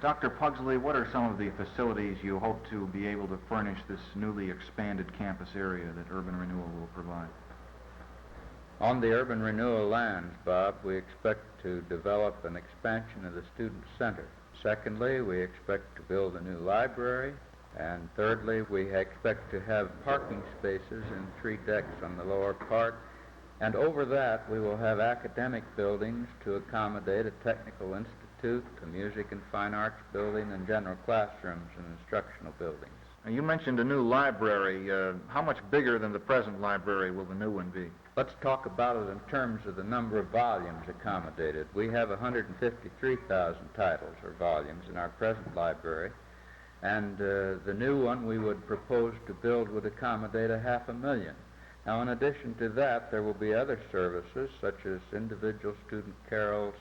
Dr. Pugsley, what are some of the facilities you hope to be able to furnish this newly expanded campus area that urban renewal will provide? On the urban renewal lands, Bob, we expect to develop an expansion of the student center. Secondly, we expect to build a new library. And thirdly, we expect to have parking spaces in 3 decks on the lower part. And over that, we will have academic buildings to accommodate a technical institute, a music and fine arts building, and general classrooms and instructional buildings. Now, you mentioned a new library. How much bigger than the present library will the new one be? Let's talk about it in terms of the number of volumes accommodated. We have 153,000 titles or volumes in our present library, and the new one we would propose to build would accommodate 500,000. Now, in addition to that, there will be other services such as individual student carols,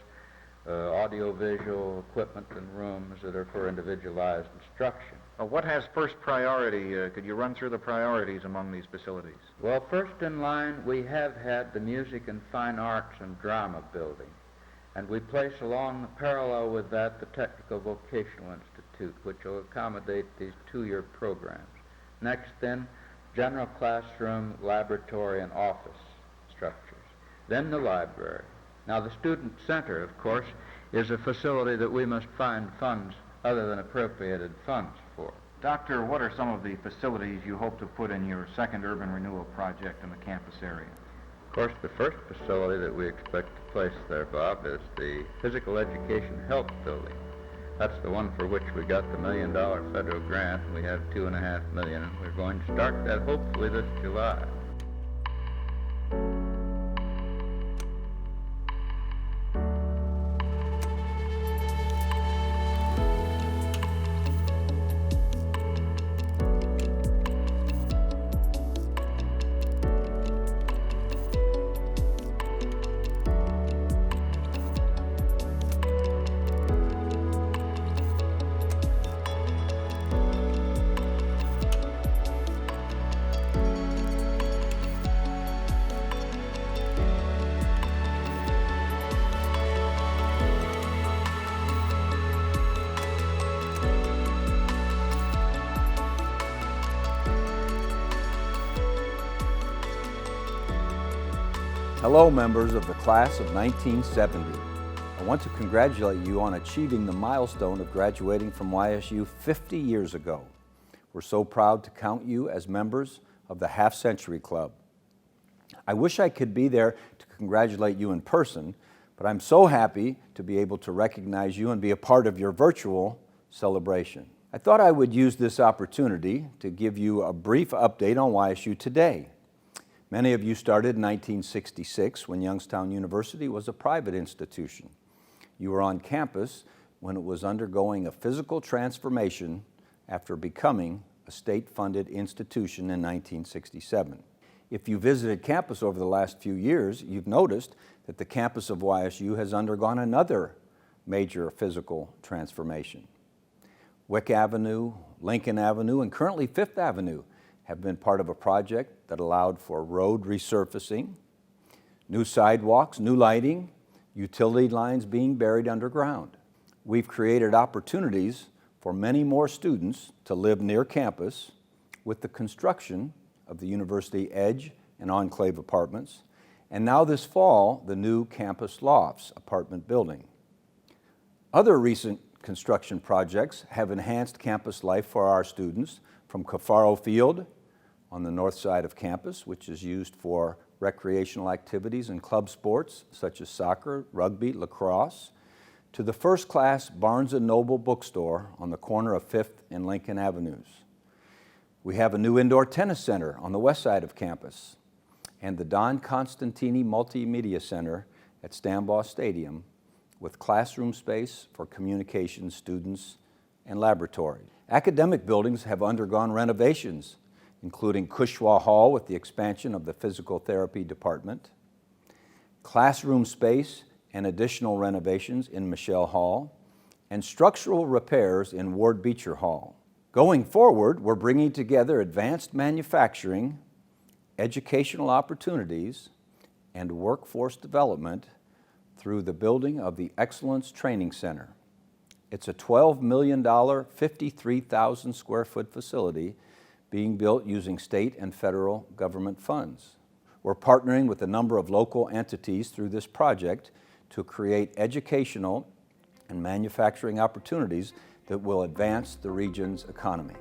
audiovisual equipment and rooms that are for individualized instruction. What has first priority? Could you run through the priorities among these facilities? Well, first in line, we have had the Music and Fine Arts and Drama building, and we place along the parallel with that the Technical Vocational Institute, which will accommodate these 2-year programs. Next, then, general classroom, laboratory, and office structures. Then the library. Now, the student center, of course, is a facility that we must find funds other than appropriated funds for. Doctor, what are some of the facilities you hope to put in your second urban renewal project in the campus area? Of course, the first facility that we expect to place there, Bob, is the Physical Education Health Building. That's the one for which we got the $1 million federal grant. We have $2.5 million, and we're going to start that hopefully this July. Hello, members of the class of 1970. I want to congratulate you on achieving the milestone of graduating from YSU 50 years ago. We're so proud to count you as members of the Half Century Club. I wish I could be there to congratulate you in person, but I'm so happy to be able to recognize you and be a part of your virtual celebration. I thought I would use this opportunity to give you a brief update on YSU today. Many of you started in 1966 when Youngstown University was a private institution. You were on campus when it was undergoing a physical transformation after becoming a state-funded institution in 1967. If you visited campus over the last few years, you've noticed that the campus of YSU has undergone another major physical transformation. Wick Avenue, Lincoln Avenue, and currently Fifth Avenue have been part of a project that allowed for road resurfacing, new sidewalks, new lighting, utility lines being buried underground. We've created opportunities for many more students to live near campus with the construction of the University Edge and Enclave apartments, and now this fall, the new Campus Lofts apartment building. Other recent construction projects have enhanced campus life for our students, from Cafaro Field on the north side of campus, which is used for recreational activities and club sports such as soccer, rugby, lacrosse, to the first-class Barnes & Noble bookstore on the corner of 5th and Lincoln Avenues. We have a new indoor tennis center on the west side of campus, and the Don Constantini Multimedia Center at Stambaugh Stadium with classroom space for communication students and laboratory. Academic buildings have undergone renovations, including Cushwa Hall with the expansion of the physical therapy department, classroom space and additional renovations in Michelle Hall, and structural repairs in Ward Beecher Hall. Going forward, we're bringing together advanced manufacturing, educational opportunities, and workforce development through the building of the Excellence Training Center. It's a $12 million, 53,000 square foot facility being built using state and federal government funds. We're partnering with a number of local entities through this project to create educational and manufacturing opportunities that will advance the region's economy.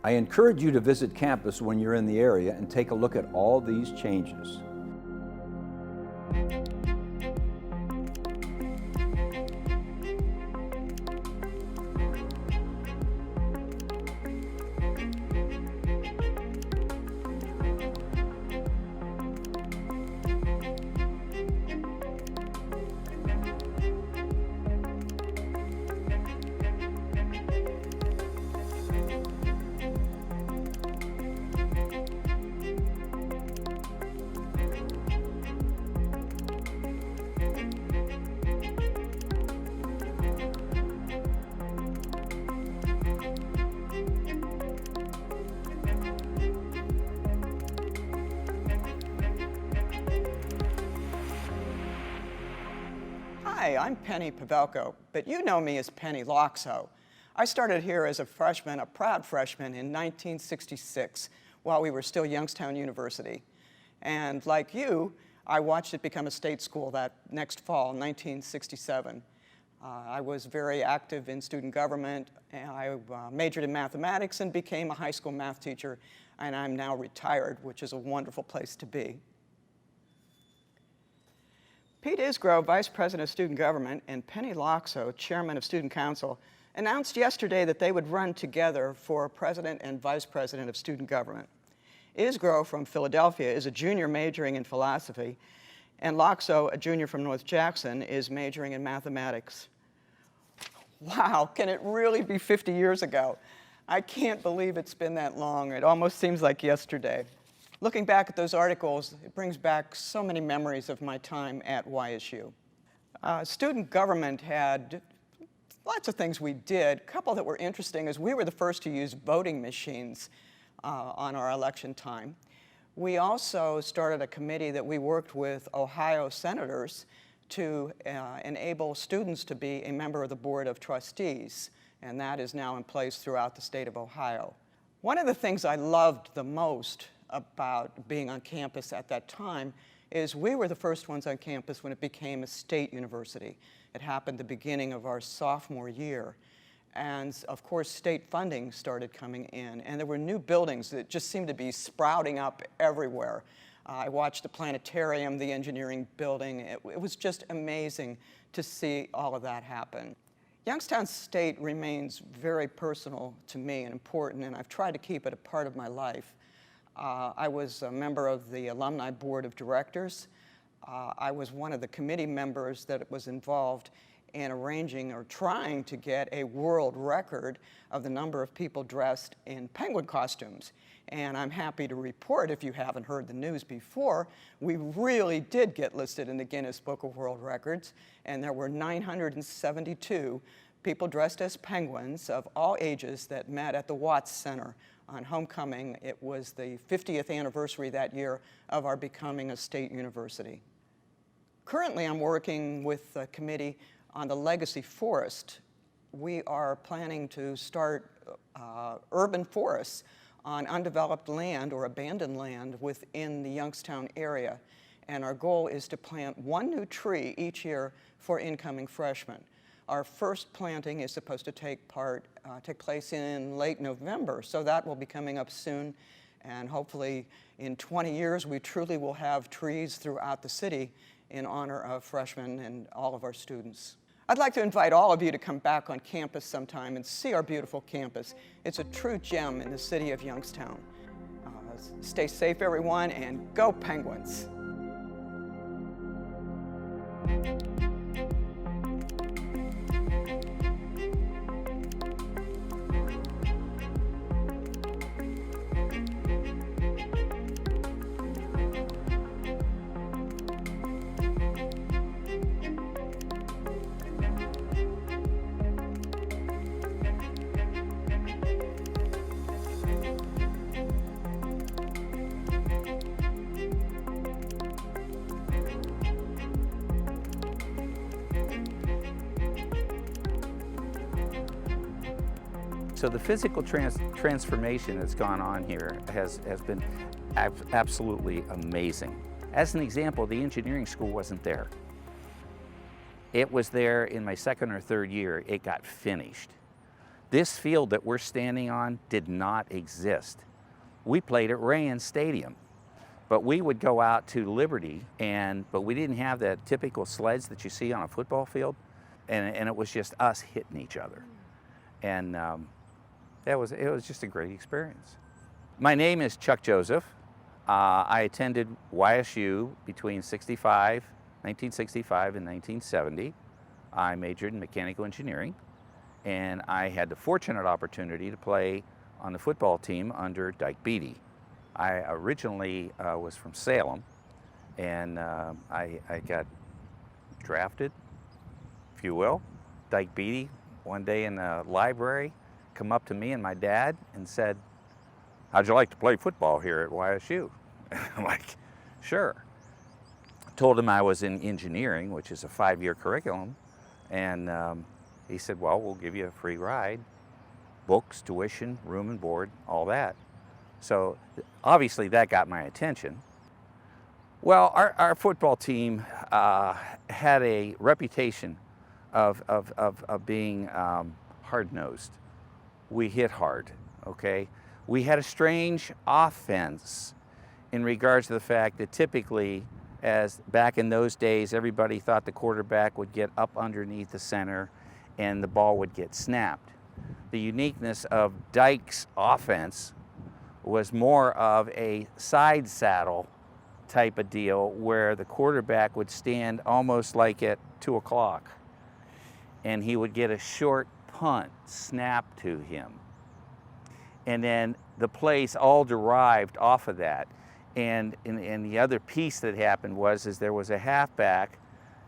I encourage you to visit campus when you're in the area and take a look at all these changes. Hi, I'm Penny Pavelko, but you know me as Penny Loxo. I started here as a freshman, a proud freshman, in 1966 while we were still Youngstown University. And like you, I watched it become a state school that next fall, 1967. I was very active in student government, and I majored in mathematics and became a high school math teacher, and I'm now retired, which is a wonderful place to be. Pete Isgrove, Vice President of Student Government, and Penny Loxo, Chairman of Student Council, announced yesterday that they would run together for President and Vice President of Student Government. Isgrove from Philadelphia is a junior majoring in philosophy, and Loxo, a junior from North Jackson, is majoring in mathematics. Wow, can it really be 50 years ago? I can't believe it's been that long. It almost seems like yesterday. Looking back at those articles, it brings back so many memories of my time at YSU. Student government had lots of things we did. A couple that were interesting is we were the first to use voting machines on our election time. We also started a committee that we worked with Ohio senators to enable students to be a member of the Board of Trustees, and that is now in place throughout the state of Ohio. One of the things I loved the most about being on campus at that time is we were the first ones on campus when it became a state university. It happened the beginning of our sophomore year. And of course, state funding started coming in, and there were new buildings that just seemed to be sprouting up everywhere. I watched the planetarium, the engineering building. It was just amazing to see all of that happen. Youngstown State remains very personal to me and important, and I've tried to keep it a part of my life. I was a member of the Alumni Board of Directors. I was one of the committee members that was involved in arranging or trying to get a world record of the number of people dressed in penguin costumes. And I'm happy to report, if you haven't heard the news before, we really did get listed in the Guinness Book of World Records, and there were 972 people dressed as penguins of all ages that met at the Watts Center on homecoming. It was the 50th anniversary that year of our becoming a state university. Currently, I'm working with the committee on the Legacy Forest. We are planning to start urban forests on undeveloped land or abandoned land within the Youngstown area. And our goal is to plant one new tree each year for incoming freshmen. Our first planting is supposed to take place in late November, so that will be coming up soon. And hopefully in 20 years, we truly will have trees throughout the city in honor of freshmen and all of our students. I'd like to invite all of you to come back on campus sometime and see our beautiful campus. It's a true gem in the city of Youngstown. Stay safe, everyone, and go Penguins! So the physical transformation that's gone on here has been absolutely amazing. As an example, the engineering school wasn't there. It was there in my second or third year. It got finished. This field that we're standing on did not exist. We played at Rayan Stadium, but we would go out to Liberty, but we didn't have the typical sleds that you see on a football field, and it was just us hitting each other. And it was just a great experience. My name is Chuck Joseph. I attended YSU between 1965 and 1970. I majored in mechanical engineering, and I had the fortunate opportunity to play on the football team under Dyke Beatty. I originally was from Salem, and I got drafted, if you will. Dyke Beatty, one day in the library, come up to me and my dad and said, "How'd you like to play football here at YSU?" I'm like, "Sure." Told him I was in engineering, which is a 5-year curriculum, and he said, "Well, we'll give you a free ride, books, tuition, room and board, all that." So obviously that got my attention. Well, our football team had a reputation of being hard-nosed. We hit hard, okay? We had a strange offense in regards to the fact that typically, as back in those days, everybody thought the quarterback would get up underneath the center and the ball would get snapped. The uniqueness of Dyke's offense was more of a side saddle type of deal where the quarterback would stand almost like at 2 o'clock and he would get a short punt snapped to him. And then the plays all derived off of that. And the other piece that happened was there was a halfback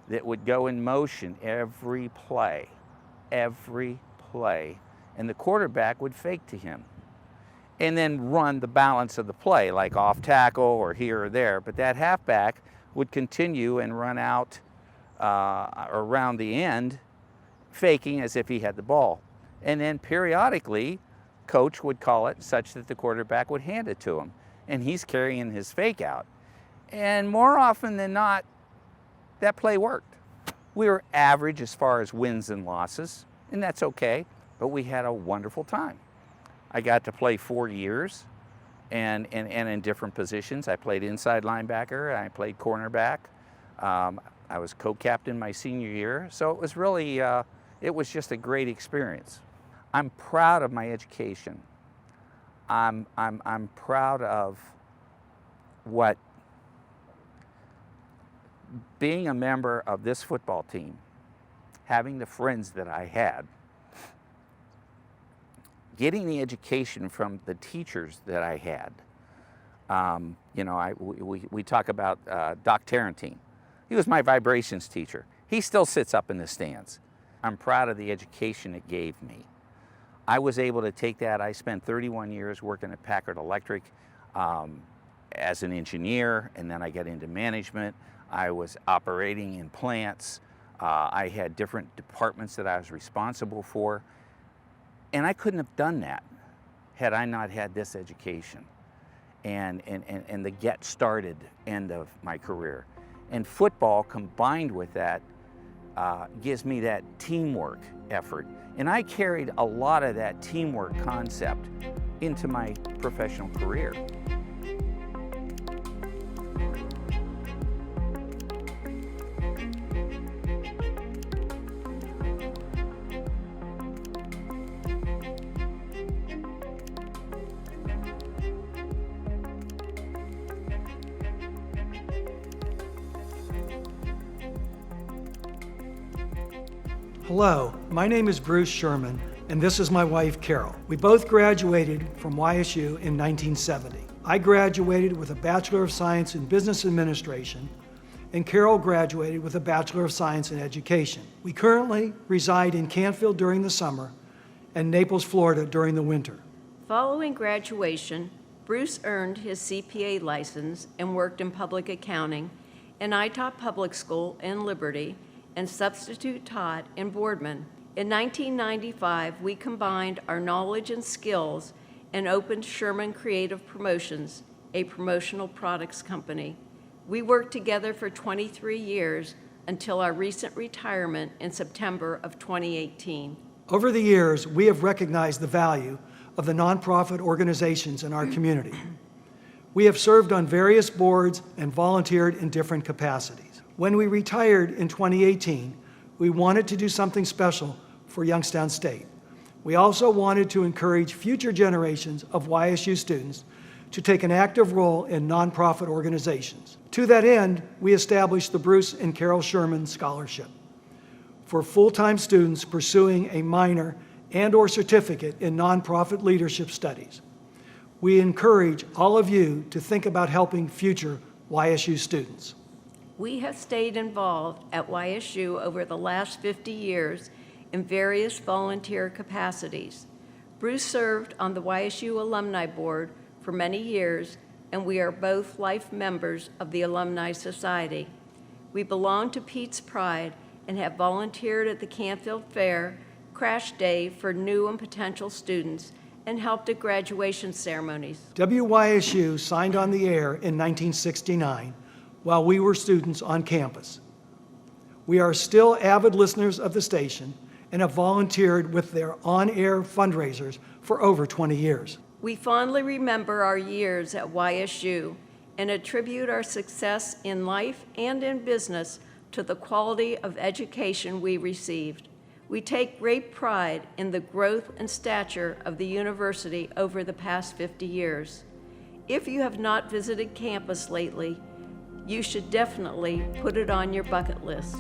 that would go in motion every play, and the quarterback would fake to him and then run the balance of the play, like off tackle or here or there. But that halfback would continue and run out around the end, faking as if he had the ball. And then periodically, coach would call it such that the quarterback would hand it to him, and he's carrying his fake out. And more often than not, that play worked. We were average as far as wins and losses, and that's okay, but we had a wonderful time. I got to play 4 years and in different positions. I played inside linebacker, I played cornerback. I was co-captain my senior year, so it was really, it was just a great experience. I'm proud of my education. I'm proud of what being a member of this football team, having the friends that I had, getting the education from the teachers that I had. You know, we talk about Doc Tarantine. He was my vibrations teacher. He still sits up in the stands. I'm proud of the education it gave me. I was able to take that. I spent 31 years working at Packard Electric as an engineer, and then I got into management. I was operating in plants. I had different departments that I was responsible for. And I couldn't have done that had I not had this education and the get started end of my career. And football combined with that gives me that teamwork effort. And I carried a lot of that teamwork concept into my professional career. Hello, my name is Bruce Sherman, and this is my wife, Carol. We both graduated from YSU in 1970. I graduated with a Bachelor of Science in Business Administration, and Carol graduated with a Bachelor of Science in Education. We currently reside in Canfield during the summer and Naples, Florida during the winter. Following graduation, Bruce earned his CPA license and worked in public accounting, and I taught public school in Liberty and substitute taught in Boardman In 1995, we combined our knowledge and skills and opened Sherman Creative Promotions, a promotional products company. We worked together for 23 years until our recent retirement in September of 2018. Over the years, we have recognized the value of the nonprofit organizations in our community. We have served on various boards and volunteered in different capacities. When we retired in 2018, we wanted to do something special for Youngstown State. We also wanted to encourage future generations of YSU students to take an active role in nonprofit organizations. To that end, we established the Bruce and Carol Sherman Scholarship for full-time students pursuing a minor and/or certificate in nonprofit leadership studies. We encourage all of you to think about helping future YSU students. We have stayed involved at YSU over the last 50 years in various volunteer capacities. Bruce served on the YSU Alumni Board for many years, and we are both life members of the Alumni Society. We belong to Pete's Pride and have volunteered at the Canfield Fair, Crash Day for new and potential students, and helped at graduation ceremonies. WYSU signed on the air in 1969 while we were students on campus. We are still avid listeners of the station and have volunteered with their on-air fundraisers for over 20 years. We fondly remember our years at YSU and attribute our success in life and in business to the quality of education we received. We take great pride in the growth and stature of the university over the past 50 years. If you have not visited campus lately, you should definitely put it on your bucket list.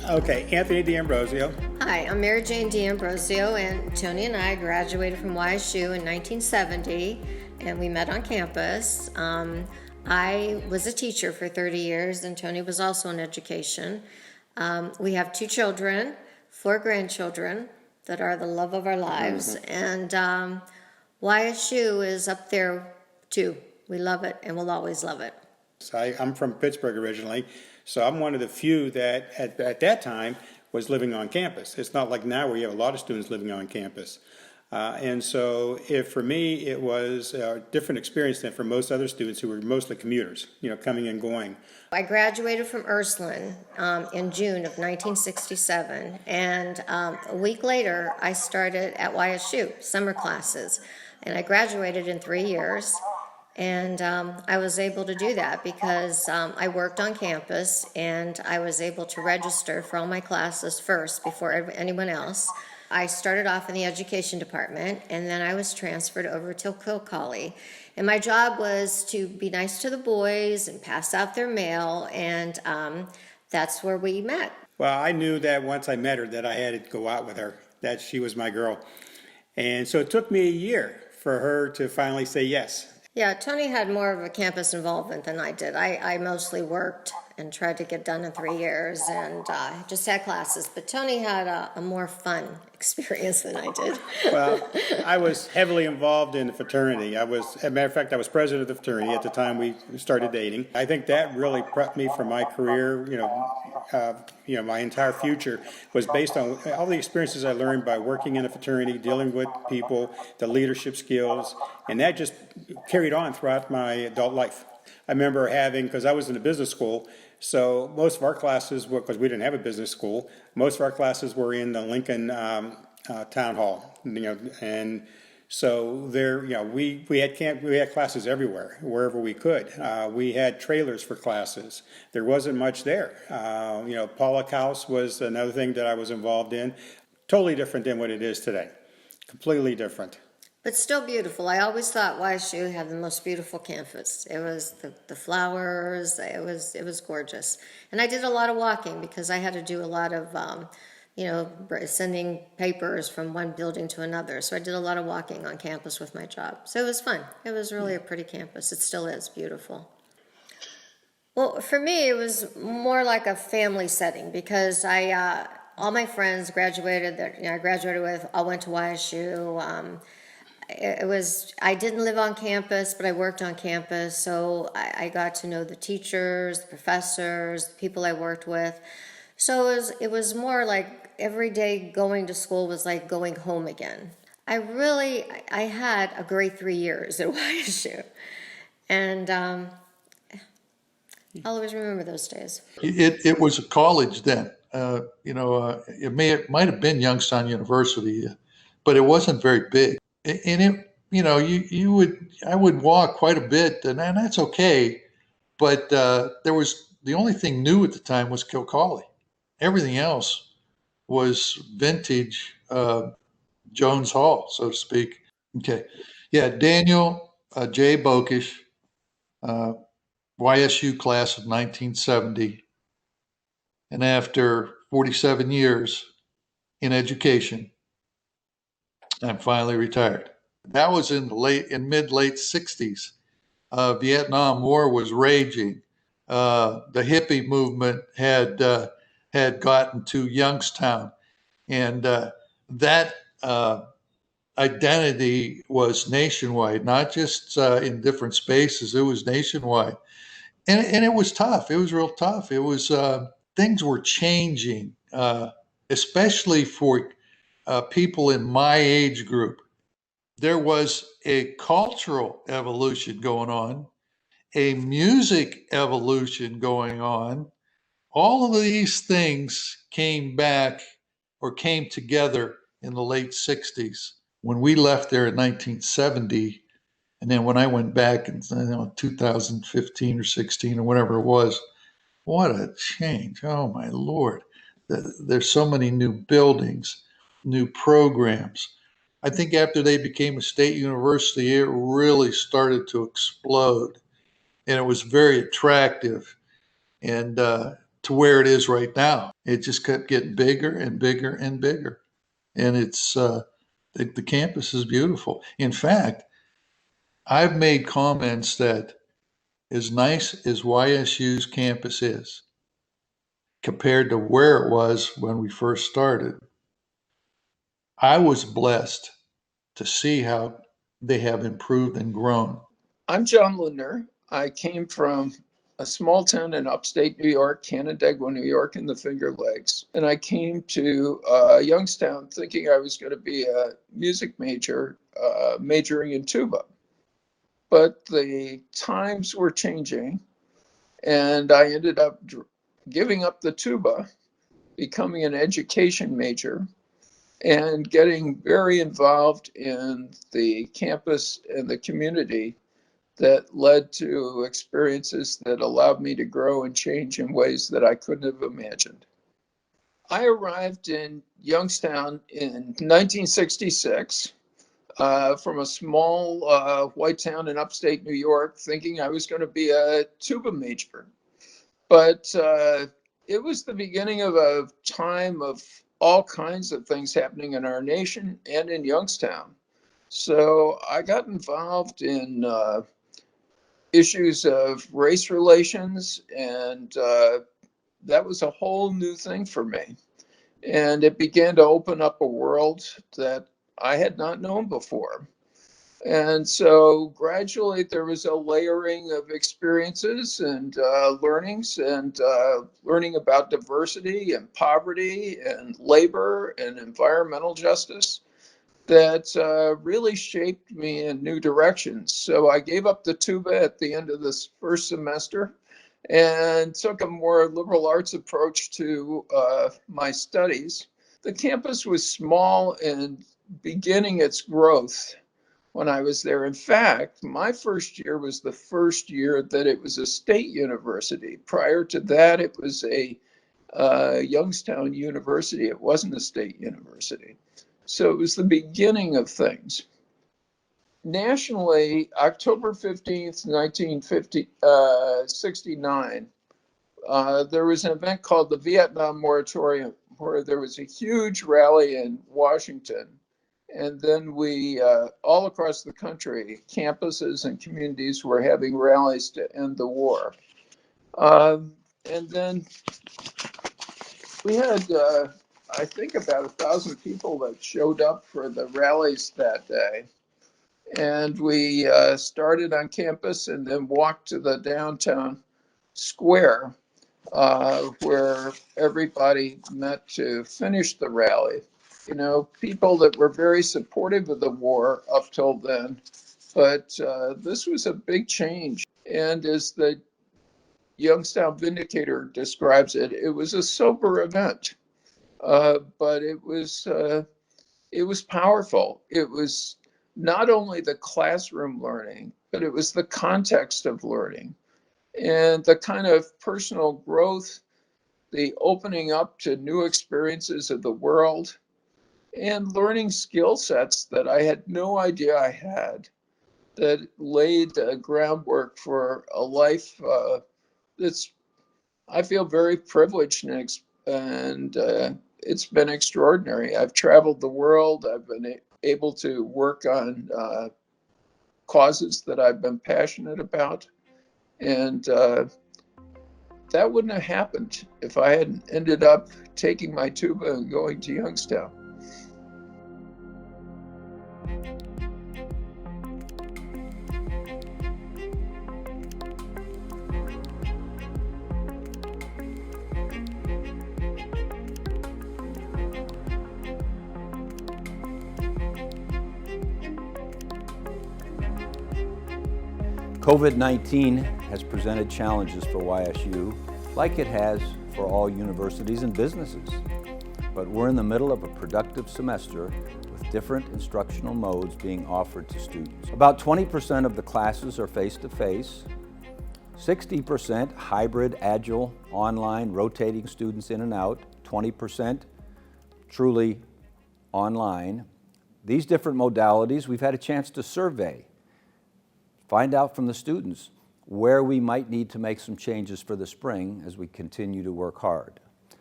Okay, Anthony D'Ambrosio. Hi, I'm Mary Jane D'Ambrosio, and Tony and I graduated from YSU in 1970, and we met on campus. I was a teacher for 30 years, and Tony was also in education. We have 2 children, 4 grandchildren that are the love of our lives, and YSU is up there too. We love it, and we'll always love it. I'm from Pittsburgh originally, so I'm one of the few that at that time was living on campus. It's not like now where you have a lot of students living on campus. And so for me, it was a different experience than for most other students who were mostly commuters, coming and going. I graduated from Ursuline in June of 1967, and a week later, I started at YSU, summer classes, and I graduated in 3 years. And I was able to do that because I worked on campus, and I was able to register for all my classes first before anyone else. I started off in the education department, and then I was transferred over to Kilcolly. And my job was to be nice to the boys and pass out their mail, and that's where we met. Well, I knew that once I met her that I had to go out with her, that she was my girl. And so it took me a year for her to finally say yes. Yeah, Tony had more of a campus involvement than I did. I mostly worked and tried to get done in 3 years and just had classes. But Tony had a more fun experience than I did. Well, I was heavily involved in the fraternity. As a matter of fact, I was president of the fraternity at the time we started dating. I think that really prepped me for my career. My entire future was based on all the experiences I learned by working in a fraternity, dealing with people, the leadership skills, and that just carried on throughout my adult life. I remember because I was in a business school, so most of our classes were, because we didn't have a business school, most of our classes were in the Lincoln Town Hall, and so there, we had classes everywhere, wherever we could. We had trailers for classes. There wasn't much there. Pollock House was another thing that I was involved in. Totally different than what it is today. Completely different. But still beautiful. I always thought YSU had the most beautiful campus. It was the flowers. It was gorgeous. And I did a lot of walking because I had to do a lot of sending papers from one building to another. So I did a lot of walking on campus with my job. So it was fun. It was really a pretty campus. It still is beautiful. Well, for me, it was more like a family setting because all my friends graduated that I graduated with all went to YSU. I didn't live on campus, but I worked on campus, so I got to know the teachers, the professors, the people I worked with. So it was more like every day going to school was like going home again. I had a great 3 years at YSU, and I'll always remember those days. It was a college then. It might have been Youngstown University, but it wasn't very big. And I would walk quite a bit, and that's okay. But the only thing new at the time was Kilcawley. Everything else was vintage Jones Hall, so to speak. Okay, yeah, Daniel J. Bokish, YSU class of 1970, and after 47 years in education, I'm finally retired. That was in mid-late 60s. Vietnam War was raging. The hippie movement had gotten to Youngstown, and that identity was nationwide, not just in different spaces. It was nationwide, and it was tough. It was real tough. It was things were changing, especially for people in my age group. There was a cultural evolution going on, a music evolution going on. All of these things came together in the late 60s. When we left there in 1970, and then when I went back in 2015 or 16 or whatever it was, what a change. Oh my Lord. There's so many new buildings, new programs. I think after they became a state university, it really started to explode. And it was very attractive. And to where it is right now, it just kept getting bigger and bigger and bigger. And it's the campus is beautiful. In fact, I've made comments that as nice as YSU's campus is, compared to where it was when we first started, I was blessed to see how they have improved and grown. I'm John Lindner. I came from a small town in upstate New York, Canandaigua, New York, in the Finger Lakes. And I came to Youngstown thinking I was going to be a music major, majoring in tuba. But the times were changing, and I ended up giving up the tuba, becoming an education major, and getting very involved in the campus and the community that led to experiences that allowed me to grow and change in ways that I couldn't have imagined. I arrived in Youngstown in 1966 from a small white town in upstate New York, thinking I was going to be a tuba major. But it was the beginning of a time of all kinds of things happening in our nation and in Youngstown. So I got involved in issues of race relations, and that was a whole new thing for me. And it began to open up a world that I had not known before. And so gradually there was a layering of experiences and learnings, and learning about diversity and poverty and labor and environmental justice that really shaped me in new directions. So I gave up the tuba at the end of this first semester and took a more liberal arts approach to my studies. The campus was small and beginning its growth when I was there. In fact, my first year was the first year that it was a state university. Prior to that, it was a Youngstown University. It wasn't a state university. So it was the beginning of things. Nationally, October 15th, 1969 there was an event called the Vietnam Moratorium, where there was a huge rally in Washington. And then we, all across the country, campuses and communities were having rallies to end the war. And then we had, I think, about 1,000 people that showed up for the rallies that day. And we started on campus and then walked to the downtown square where everybody met to finish the rally. You know, people that were very supportive of the war up till then, but this was a big change. And as the Youngstown Vindicator describes it, it was a sober event, but it was powerful. It was not only the classroom learning, but it was the context of learning and the kind of personal growth, the opening up to new experiences of the world, and learning skill sets that I had no idea I had, that laid the groundwork for a life that's, I feel very privileged, and it's been extraordinary. I've traveled the world. I've been able to work on causes that I've been passionate about. And that wouldn't have happened if I hadn't ended up taking my tuba and going to Youngstown. COVID-19 has presented challenges for YSU, like it has for all universities and businesses. But we're in the middle of a productive semester with different instructional modes being offered to students. About 20% of the classes are face-to-face, 60% hybrid, agile, online, rotating students in and out, 20% truly online. These different modalities, we've had a chance to survey, find out from the students where we might need to make some changes for the spring as we continue to work hard.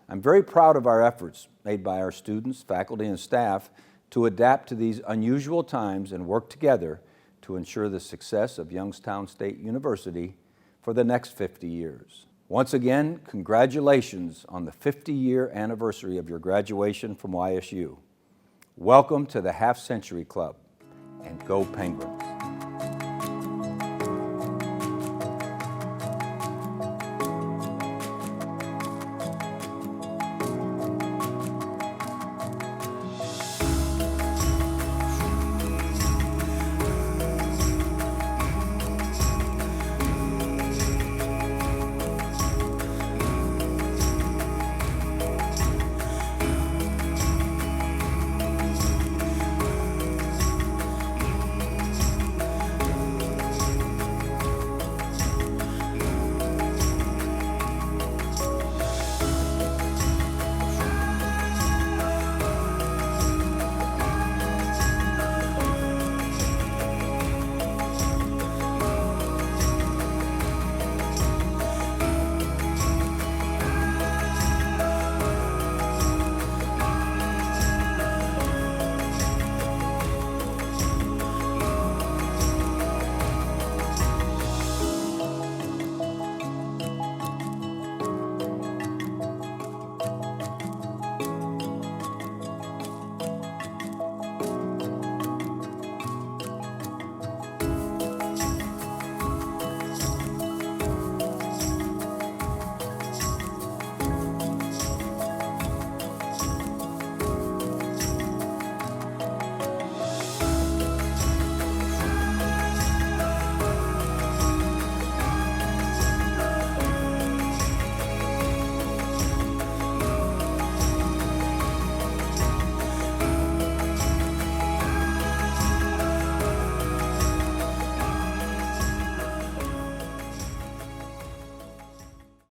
I'm very proud of our efforts made by our students, faculty, and staff to adapt to these unusual times and work together to ensure the success of Youngstown State University for the next 50 years. Once again, congratulations on the 50-year anniversary of your graduation from YSU. Welcome to the Half Century Club, and go Penguins.